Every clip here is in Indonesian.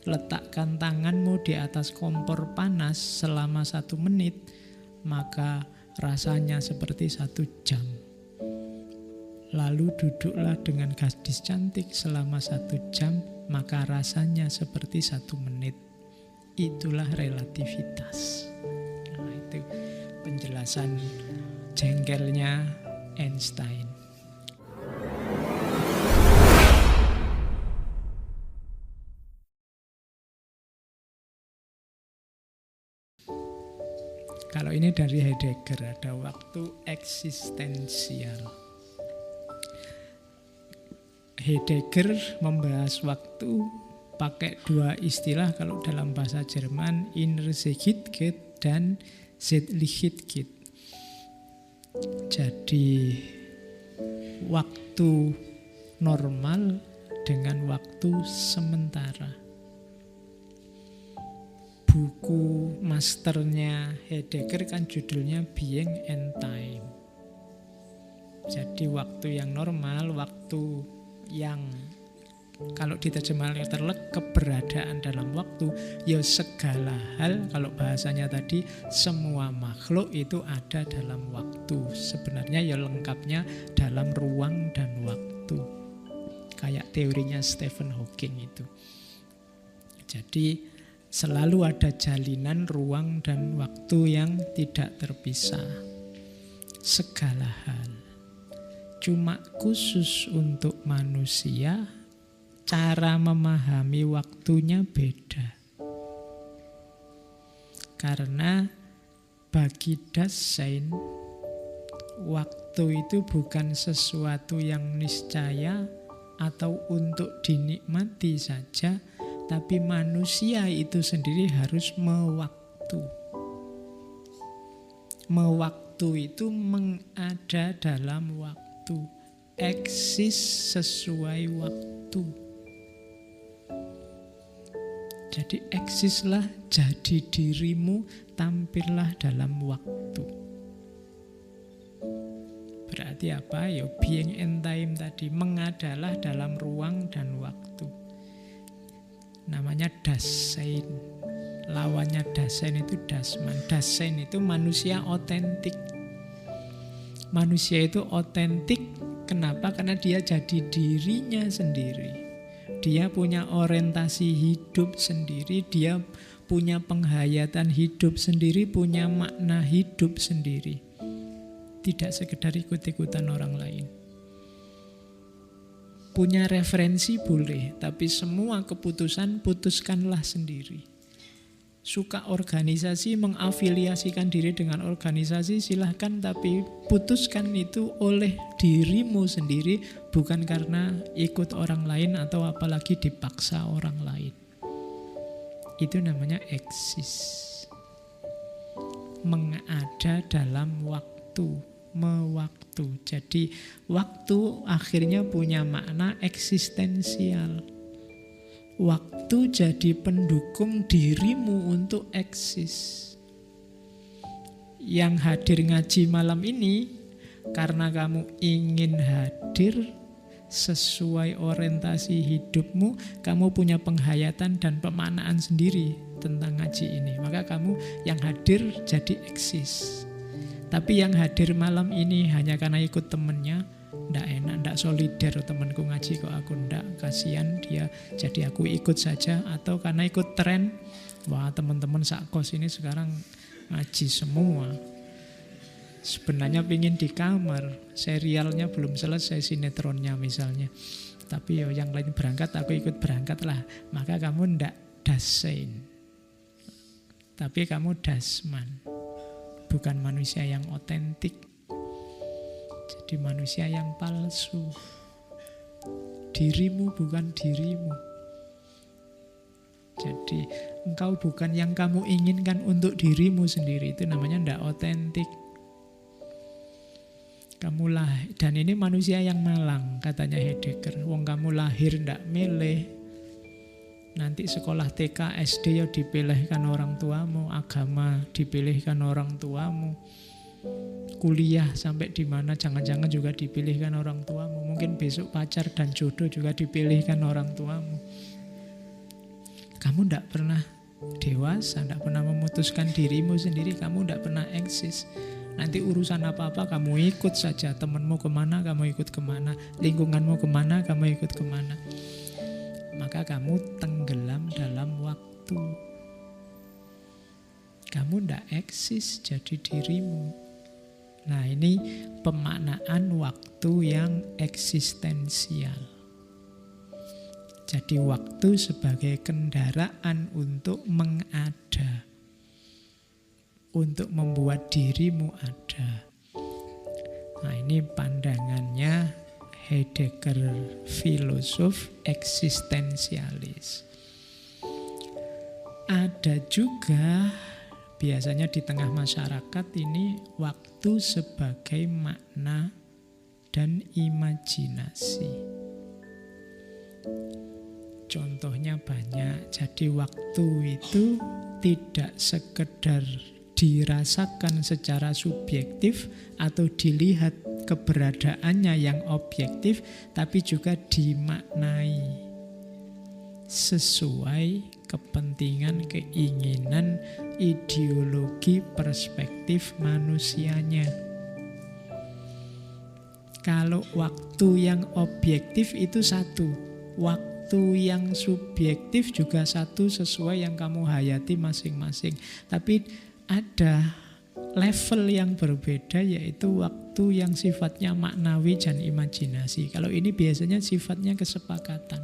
letakkan tanganmu di atas kompor panas selama 1 menit, maka rasanya seperti 1 jam. Lalu duduklah dengan gadis cantik selama 1 jam, maka rasanya seperti 1 menit. Itulah relativitas. Nah, itu penjelasan jengkelnya Einstein. Kalau ini dari Heidegger, ada waktu eksistensial. Heidegger membahas waktu pakai 2 istilah kalau dalam bahasa Jerman, Innersichtkeit dan Zeitlichkeit. Jadi waktu normal dengan waktu sementara. Buku masternya Heidegger kan judulnya Being and Time. Jadi waktu yang normal, waktu yang kalau diterjemahkan terlek keberadaan dalam waktu, ya segala hal, kalau bahasanya tadi semua makhluk itu ada dalam waktu. Sebenarnya ya lengkapnya dalam ruang dan waktu. Kayak teorinya Stephen Hawking itu. Jadi selalu ada jalinan ruang dan waktu yang tidak terpisah. Segala hal. Cuma khusus untuk manusia, cara memahami waktunya beda. Karena bagi Dasein, waktu itu bukan sesuatu yang niscaya atau untuk dinikmati saja, tapi manusia itu sendiri harus mewaktu. Mewaktu itu mengada dalam waktu, eksis sesuai waktu. Jadi eksislah, jadi dirimu, tampillah dalam waktu. Berarti apa? Ya being and time tadi, mengadalah dalam ruang dan waktu. Namanya Dasein. Lawannya Dasein itu Dasman. Dasein itu manusia otentik. Manusia itu otentik. Kenapa? Karena dia jadi dirinya sendiri. Dia punya orientasi hidup sendiri. Dia punya penghayatan hidup sendiri. Punya makna hidup sendiri. Tidak sekedar ikut-ikutan orang lain. Punya referensi boleh, tapi semua keputusan putuskanlah sendiri. Suka organisasi, mengafiliasikan diri dengan organisasi, silahkan, tapi putuskan itu oleh dirimu sendiri, bukan karena ikut orang lain atau apalagi dipaksa orang lain. Itu namanya eksis. Mengada dalam waktu. Mewaktu. Jadi waktu akhirnya punya makna eksistensial. Waktu jadi pendukung dirimu untuk eksis. Yang hadir ngaji malam ini karena kamu ingin hadir sesuai orientasi hidupmu, kamu punya penghayatan dan pemaknaan sendiri tentang ngaji ini. Maka kamu yang hadir jadi eksis. Tapi yang hadir malam ini hanya karena ikut temennya, ndak enak, ndak solider, temanku ngaji kok aku ndak, kasihan dia, jadi aku ikut saja. Atau karena ikut tren, wah teman-teman sakos ini sekarang ngaji semua. Sebenarnya pingin di kamar, serialnya belum selesai, sinetronnya misalnya. Tapi yo yang lain berangkat, aku ikut berangkat lah. Maka kamu ndak Dasein, tapi kamu Dasman. Bukan manusia yang otentik. Jadi manusia yang palsu. Dirimu bukan dirimu. Jadi engkau bukan yang kamu inginkan untuk dirimu sendiri. Itu namanya ndak otentik. Kamu lah, dan ini manusia yang malang, katanya Heidegger. Wong kamu lahir ndak milih. Nanti sekolah TK, SD ya dipilihkan orang tuamu, agama dipilihkan orang tuamu, kuliah sampai di mana jangan-jangan juga dipilihkan orang tuamu. Mungkin besok pacar dan jodoh juga dipilihkan orang tuamu. Kamu tidak pernah dewasa, tidak pernah memutuskan dirimu sendiri, kamu tidak pernah eksis. Nanti urusan apa-apa kamu ikut saja. Temanmu kemana, kamu ikut kemana. Lingkunganmu kemana, kamu ikut kemana. Maka kamu tenggelam dalam waktu. Kamu tidak eksis jadi dirimu. Nah, ini pemaknaan waktu yang eksistensial. Jadi waktu sebagai kendaraan untuk mengada, untuk membuat dirimu ada. Nah, ini pandangannya Heidegger, filosof eksistensialis. Ada juga biasanya di tengah masyarakat ini waktu sebagai makna dan imajinasi. Contohnya banyak. Jadi waktu itu tidak sekedar dirasakan secara subjektif atau dilihat keberadaannya yang objektif, tapi juga dimaknai sesuai kepentingan, keinginan, ideologi, perspektif manusianya. Kalau waktu yang objektif itu satu, waktu yang subjektif juga satu sesuai yang kamu hayati masing-masing. Tapi ada level yang berbeda, yaitu waktu yang sifatnya maknawi dan imajinasi. Kalau ini biasanya sifatnya kesepakatan.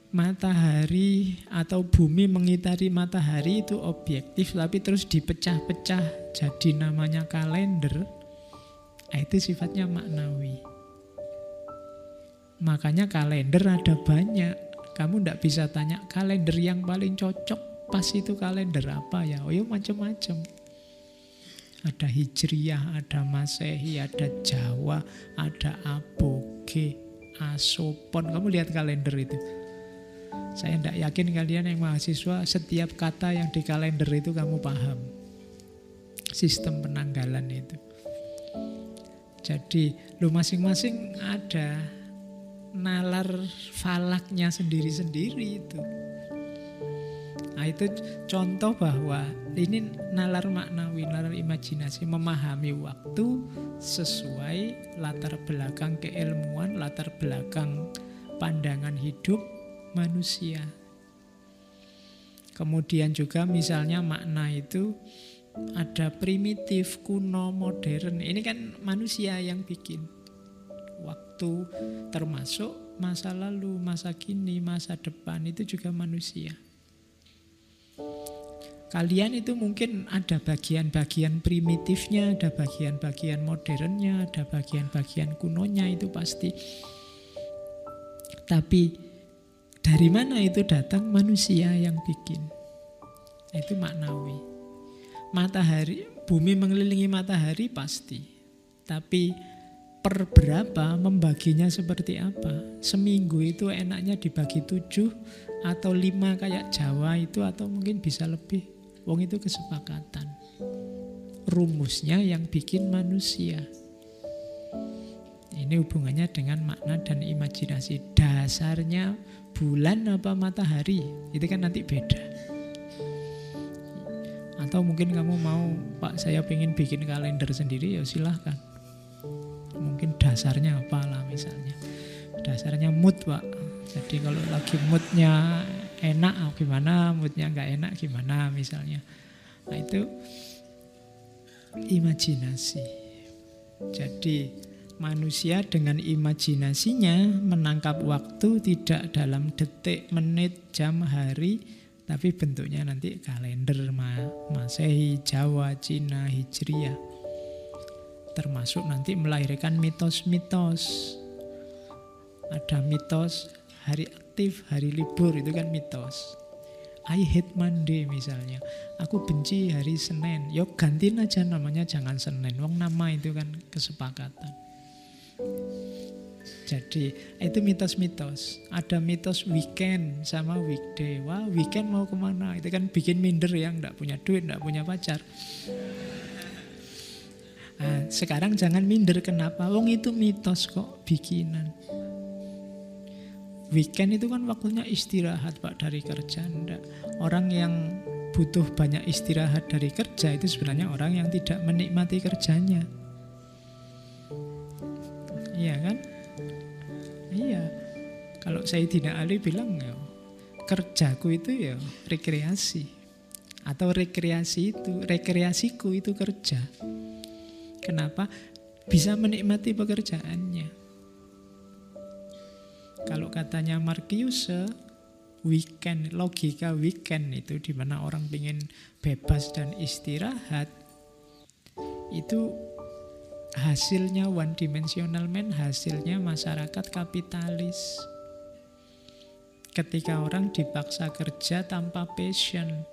Matahari atau bumi mengitari matahari itu objektif, tapi terus dipecah-pecah jadi namanya kalender. Nah, itu sifatnya maknawi. Makanya kalender ada banyak. Kamu tidak bisa tanya kalender yang paling cocok pas itu kalender apa ya? Oh ya macam-macam. Ada Hijriyah, ada Masehi, ada Jawa, ada Aboge, Asopon. Kamu lihat kalender itu. Saya tidak yakin kalian yang mahasiswa setiap kata yang di kalender itu kamu paham. Sistem penanggalan itu. Jadi lu masing-masing ada nalar falaknya sendiri-sendiri itu. Nah, itu contoh bahwa ini nalar maknawi, nalar imajinasi, memahami waktu sesuai latar belakang keilmuan, latar belakang pandangan hidup manusia. Kemudian juga misalnya makna itu ada primitif, kuno, modern. Ini kan manusia yang bikin. Waktu termasuk masa lalu, masa kini, masa depan, itu juga manusia. Kalian itu mungkin ada bagian-bagian primitifnya, ada bagian-bagian modernnya, ada bagian-bagian kunonya, itu pasti. Tapi dari mana itu datang? Manusia yang bikin. Itu maknawi. Matahari, bumi mengelilingi matahari pasti. Tapi per berapa, membaginya seperti apa? Seminggu itu enaknya dibagi 7 atau 5 kayak Jawa itu, atau mungkin bisa lebih. Wong itu kesepakatan. Rumusnya yang bikin manusia. Ini hubungannya dengan makna dan imajinasi. Dasarnya bulan apa matahari, itu kan nanti beda. Atau mungkin kamu mau, Pak saya pengen bikin kalender sendiri, ya silahkan. Mungkin dasarnya apalah misalnya. Dasarnya mood Pak. Jadi kalau lagi moodnya enak gimana, moodnya gak enak gimana misalnya. Nah itu imajinasi. Jadi manusia dengan imajinasinya menangkap waktu tidak dalam detik, menit, jam, hari, tapi bentuknya nanti kalender Masehi, Jawa, Cina, Hijriyah. Termasuk nanti melahirkan mitos-mitos. Ada mitos hari aktif, hari libur, itu kan mitos. I hate Monday misalnya. Aku benci hari Senin. Yuk gantiin aja namanya, jangan Senin. Wong nama itu kan kesepakatan. Jadi itu mitos-mitos. Ada mitos weekend sama weekday. Wah weekend mau kemana? Itu kan bikin minder yang gak punya duit, gak punya pacar. Nah, sekarang jangan minder, kenapa? Wong itu mitos kok, bikinan. Weekend itu kan waktunya istirahat Pak dari kerja. Enggak. Orang yang butuh banyak istirahat dari kerja itu sebenarnya orang yang tidak menikmati kerjanya. Iya kan? Iya. Kalau Sayyidina Ali bilang ya, kerjaku itu ya rekreasi. Atau rekreasiku itu kerja. Kenapa? Bisa menikmati pekerjaannya. Kalau katanya Marcuse, weekend, logika weekend itu di mana orang ingin bebas dan istirahat, itu hasilnya one dimensional man, hasilnya masyarakat kapitalis. Ketika orang dipaksa kerja tanpa passion,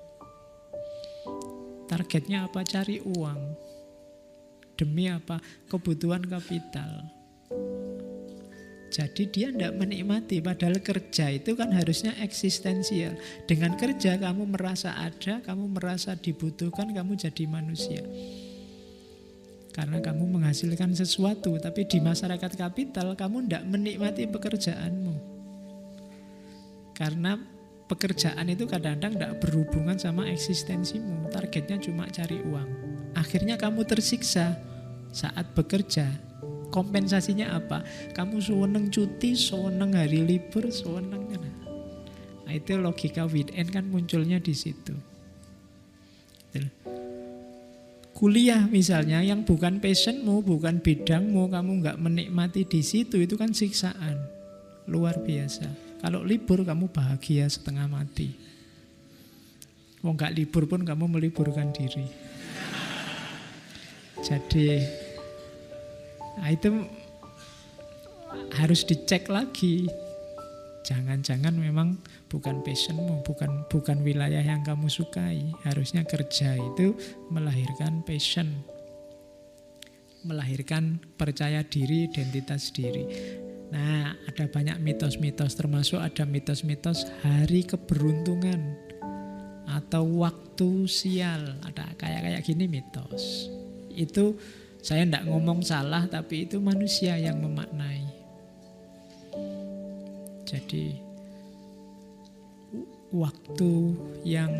targetnya apa? Cari uang. Demi apa? Kebutuhan kapital. Jadi dia tidak menikmati, padahal kerja itu kan harusnya eksistensial. Dengan kerja kamu merasa ada, kamu merasa dibutuhkan, kamu jadi manusia. Karena kamu menghasilkan sesuatu, tapi di masyarakat kapital kamu tidak menikmati pekerjaanmu. Karena pekerjaan itu kadang-kadang tidak berhubungan sama eksistensimu, targetnya cuma cari uang. Akhirnya kamu tersiksa saat bekerja. Kompensasinya apa? Kamu seneng cuti, seneng hari libur, seneng. Nah, itu logika weekend kan munculnya di situ. Kuliah misalnya yang bukan passionmu, bukan bidangmu, kamu nggak menikmati di situ, itu kan siksaan luar biasa. Kalau libur kamu bahagia setengah mati. Mau nggak libur pun kamu meliburkan diri. Jadi nah itu harus dicek lagi. Jangan-jangan memang bukan passionmu, bukan wilayah yang kamu sukai. Harusnya kerja itu melahirkan passion, melahirkan percaya diri, identitas diri. Nah, ada banyak mitos-mitos, termasuk ada mitos-mitos hari keberuntungan atau waktu sial. Ada kayak gini mitos. Itu saya tidak ngomong salah, tapi itu manusia yang memaknai. Jadi waktu yang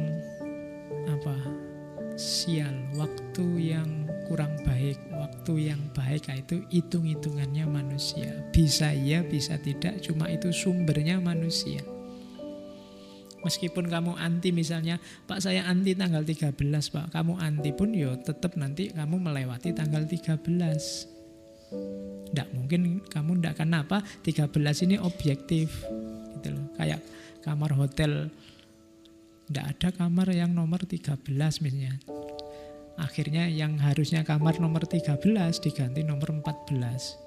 sial, waktu yang kurang baik, waktu yang baik, itu hitung-hitungannya manusia. Bisa iya, bisa tidak, cuma itu sumbernya manusia. Meskipun kamu anti misalnya, Pak saya anti tanggal 13 Pak. Kamu anti pun ya tetap nanti kamu melewati tanggal 13. Tidak mungkin kamu tidak, kenapa 13 ini objektif gitu loh. Kayak kamar hotel, tidak ada kamar yang nomor 13 misalnya. Akhirnya yang harusnya kamar nomor 13 diganti nomor 14.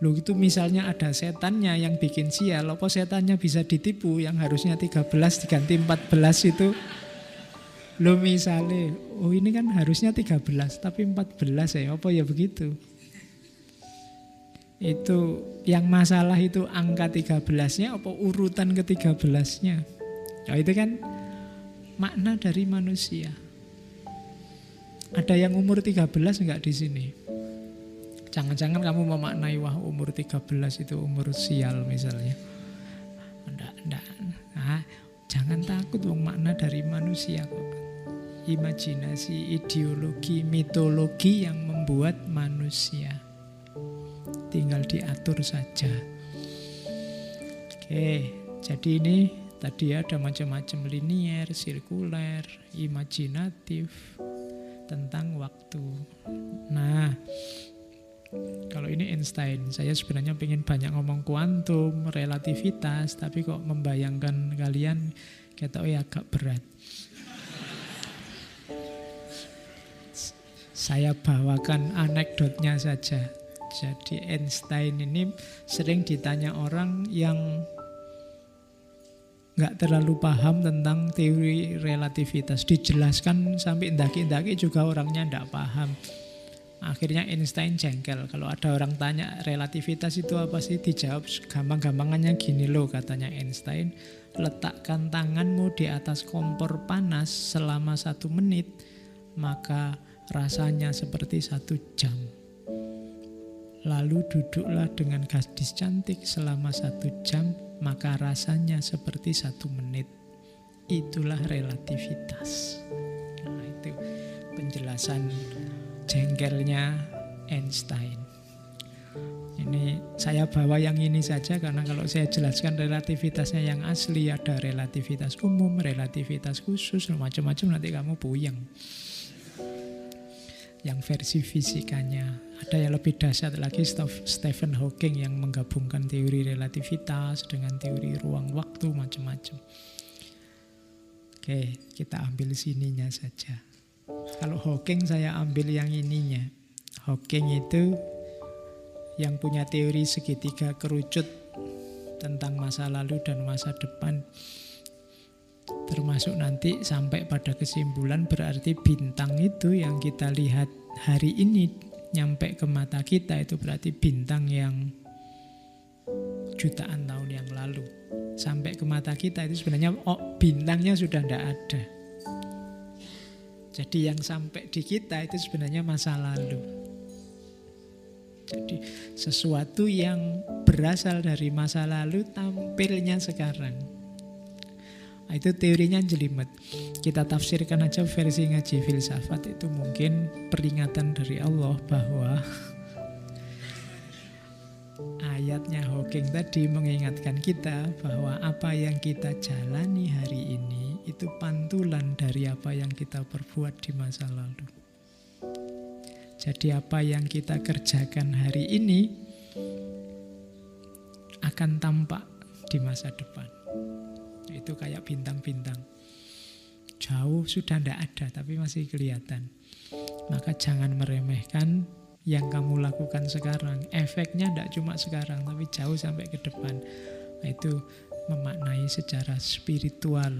Loh itu misalnya ada setannya yang bikin sial, apa setannya bisa ditipu yang harusnya 13 diganti 14 itu. Loh misalnya, oh ini kan harusnya 13 tapi 14 ya, apa ya begitu. Itu yang masalah itu angka 13-nya apa urutan ke-13-nya. Nah, itu kan makna dari manusia. Ada yang umur 13 enggak di sini? Jangan-jangan kamu memaknai wah umur 13 itu umur sial misalnya. Enggak. Nah, jangan takut, wong makna dari manusia kok. Imajinasi, ideologi, mitologi yang membuat manusia. Tinggal diatur saja. Oke, jadi ini tadi ada macam-macam linier, sirkuler, imajinatif tentang waktu. Nah, kalau ini Einstein, saya sebenarnya pengen banyak ngomong kuantum, relativitas, tapi kok membayangkan kalian kayak agak berat. Saya bawakan anekdotnya saja. Jadi Einstein ini sering ditanya orang yang nggak terlalu paham tentang teori relativitas. Dijelaskan sampai ndaki-ndaki juga orangnya nggak paham. Akhirnya Einstein jengkel. Kalau ada orang tanya relativitas itu apa sih, dijawab gampang-gampangannya gini loh, katanya Einstein. Letakkan tanganmu di atas kompor panas selama 1 menit, maka rasanya seperti 1 jam. Lalu duduklah dengan gadis cantik selama 1 jam, maka rasanya seperti 1 menit. Itulah relativitas. Nah, itu penjelasan jengkelnya Einstein. Ini saya bawa yang ini saja karena kalau saya jelaskan relativitasnya yang asli, ada relativitas umum, relativitas khusus, macam-macam, nanti kamu puyeng. Yang versi fisikanya. Ada yang lebih dahsyat lagi, Stephen Hawking yang menggabungkan teori relativitas dengan teori ruang waktu, macam-macam. Oke, kita ambil sininya saja. Kalau Hawking saya ambil yang ininya. Hawking itu yang punya teori segitiga kerucut tentang masa lalu dan masa depan. Termasuk nanti sampai pada kesimpulan berarti bintang itu yang kita lihat hari ini nyampe ke mata kita itu berarti bintang yang jutaan tahun yang lalu. Sampai ke mata kita itu sebenarnya bintangnya sudah tidak ada. Jadi yang sampai di kita itu sebenarnya masa lalu. Jadi sesuatu yang berasal dari masa lalu tampilnya sekarang. Itu teorinya jelimet. Kita tafsirkan aja versi ngaji filsafat, itu mungkin peringatan dari Allah bahwa ayatnya Hawking tadi mengingatkan kita bahwa apa yang kita jalani hari ini itu pantulan dari apa yang kita perbuat di masa lalu. Jadi apa yang kita kerjakan hari ini akan tampak di masa depan. Itu kayak bintang-bintang. Jauh sudah tidak ada, tapi masih kelihatan. Maka jangan meremehkan yang kamu lakukan sekarang. Efeknya tidak cuma sekarang, tapi jauh sampai ke depan. Nah, itu memaknai secara spiritual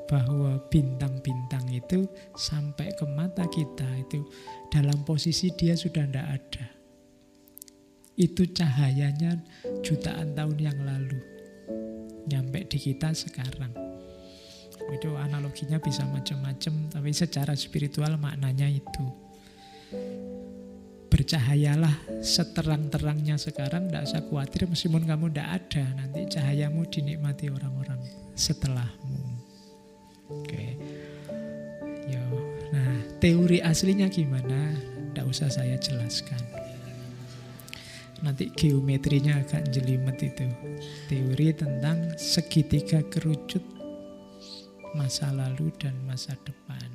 bahwa bintang-bintang itu sampai ke mata kita itu dalam posisi dia sudah tidak ada. Itu cahayanya jutaan tahun yang lalu. Nyampe di kita sekarang. Itu analoginya bisa macam-macam, tapi secara spiritual maknanya itu. Bercahayalah seterang-terangnya sekarang, tidak usah khawatir meskipun kamu tidak ada, nanti cahayamu dinikmati orang-orang setelahmu. Oke. Yo. Nah, teori aslinya gimana? Tidak usah saya jelaskan. Nanti geometrinya agak jelimet itu. Teori tentang segitiga kerucut masa lalu dan masa depan.